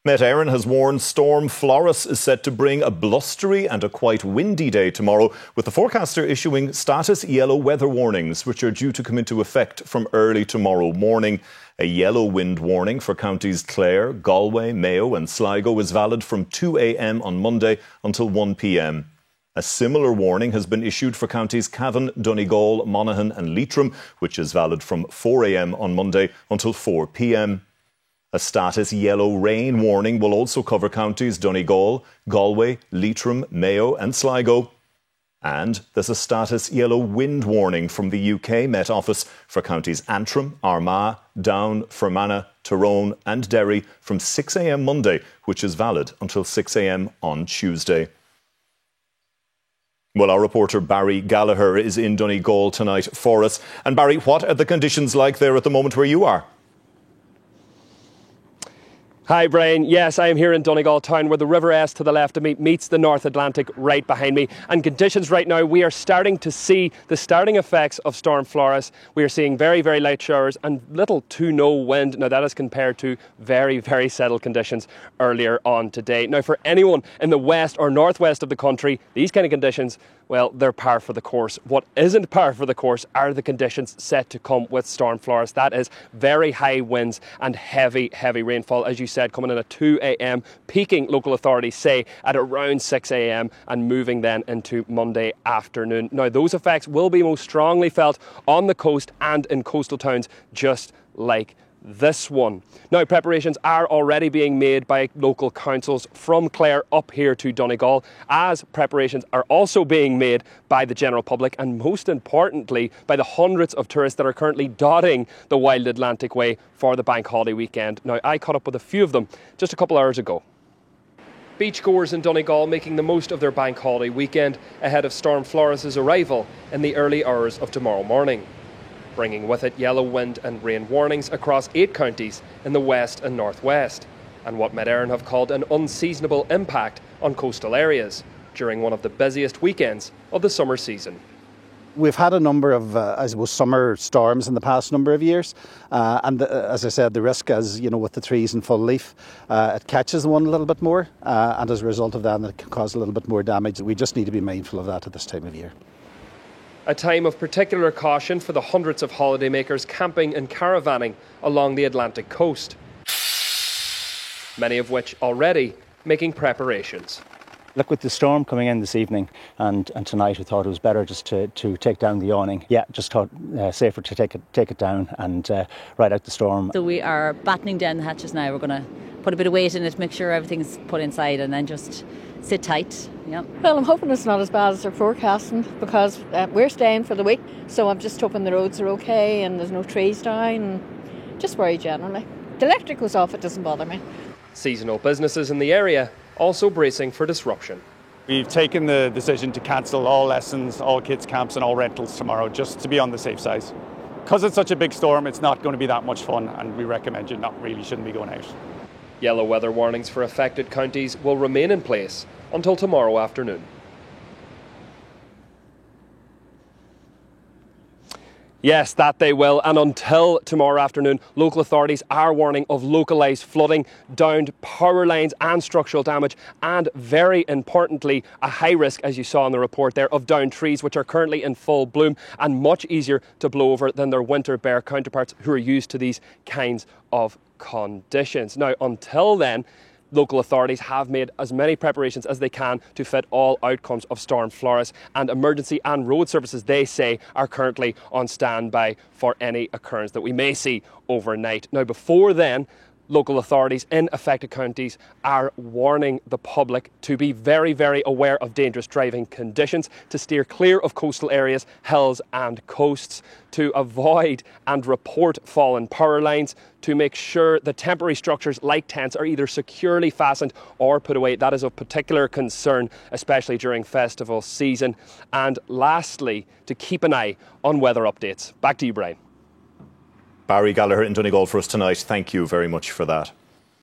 Éireann has warned Storm Floris is set to bring a blustery and a quite windy day tomorrow, with the forecaster issuing status yellow weather warnings, which are due to come into effect from early tomorrow morning. A yellow wind warning for counties Clare, Galway, Mayo and Sligo is valid from 2 a.m. on Monday until 1 p.m. A similar warning has been issued for counties Cavan, Donegal, Monaghan and Leitrim, which is valid from 4 a.m. on Monday until 4 p.m. A status yellow rain warning will also cover counties Donegal, Galway, Leitrim, Mayo and Sligo. And there's a status yellow wind warning from the UK Met Office for counties Antrim, Armagh, Down, Fermanagh, Tyrone and Derry from 6 a.m. Monday, which is valid until 6 a.m. on Tuesday. Well, our reporter Barry Gallagher is in Donegal tonight for us. And Barry, what are the conditions like there at the moment where you are? Hi, Brian. Yes, I am here in Donegal town, where the River S to the left of me meets the North Atlantic right behind me. And conditions right now, we are starting to see the starting effects of Storm Floris. We are seeing very, very light showers and little to no wind. Now, that is compared to very, very settled conditions earlier on today. Now, for anyone in the west or northwest of the country, these kind of conditions, well, they're par for the course. What isn't par for the course are the conditions set to come with Storm Floris. That is very high winds and heavy, heavy rainfall, as you said, coming in at 2 a.m, peaking, local authorities say, at around 6 a.m, and moving then into Monday afternoon. Now, those effects will be most strongly felt on the coast and in coastal towns just like this one. Now, preparations are already being made by local councils from Clare up here to Donegal, as preparations are also being made by the general public and, most importantly, by the hundreds of tourists that are currently dotting the Wild Atlantic Way for the bank holiday weekend. Now, I caught up with a few of them just a couple hours ago. Beachgoers in Donegal making the most of their bank holiday weekend ahead of Storm Floris's arrival in the early hours of tomorrow morning, bringing with it yellow wind and rain warnings across 8 counties in the west and northwest, and what Éireann have called an unseasonable impact on coastal areas during one of the busiest weekends of the summer season. We've had a number of, summer storms in the past number of years, as I said, the risk, as you know, with the trees in full leaf, it catches one a little bit more, and as a result of that, it can cause a little bit more damage. We just need to be mindful of that at this time of year. A time of particular caution for the hundreds of holidaymakers camping and caravanning along the Atlantic coast, many of which already making preparations. Look, with the storm coming in this evening and tonight, we thought it was better just to take down the awning. Yeah, just thought safer to take it down and ride out the storm. So we are battening down the hatches now. We're going to put a bit of weight in it, make sure everything's put inside, and then just sit tight. Yeah. Well, I'm hoping it's not as bad as they're forecasting, because we're staying for the week. So I'm just hoping the roads are okay and there's no trees down, and just worry generally. The electric goes off, it doesn't bother me. Seasonal businesses in the area also bracing for disruption. We've taken the decision to cancel all lessons, all kids' camps and all rentals tomorrow, just to be on the safe side. Because it's such a big storm, it's not going to be that much fun, and we recommend you shouldn't be going out. Yellow weather warnings for affected counties will remain in place until tomorrow afternoon. Yes, that they will. And until tomorrow afternoon, local authorities are warning of localised flooding, downed power lines and structural damage, and very importantly, a high risk, as you saw in the report there, of downed trees, which are currently in full bloom and much easier to blow over than their winter bare counterparts who are used to these kinds of conditions. Now, until then, local authorities have made as many preparations as they can to fit all outcomes of Storm Floris, and emergency and road services, they say, are currently on standby for any occurrence that we may see overnight. Now, before then, local authorities in affected counties are warning the public to be very, very aware of dangerous driving conditions, to steer clear of coastal areas, hills and coasts, to avoid and report fallen power lines, to make sure that temporary structures like tents are either securely fastened or put away. That is of particular concern, especially during festival season. And lastly, to keep an eye on weather updates. Back to you, Brian. Barry Gallagher in Donegal for us tonight. Thank you very much for that.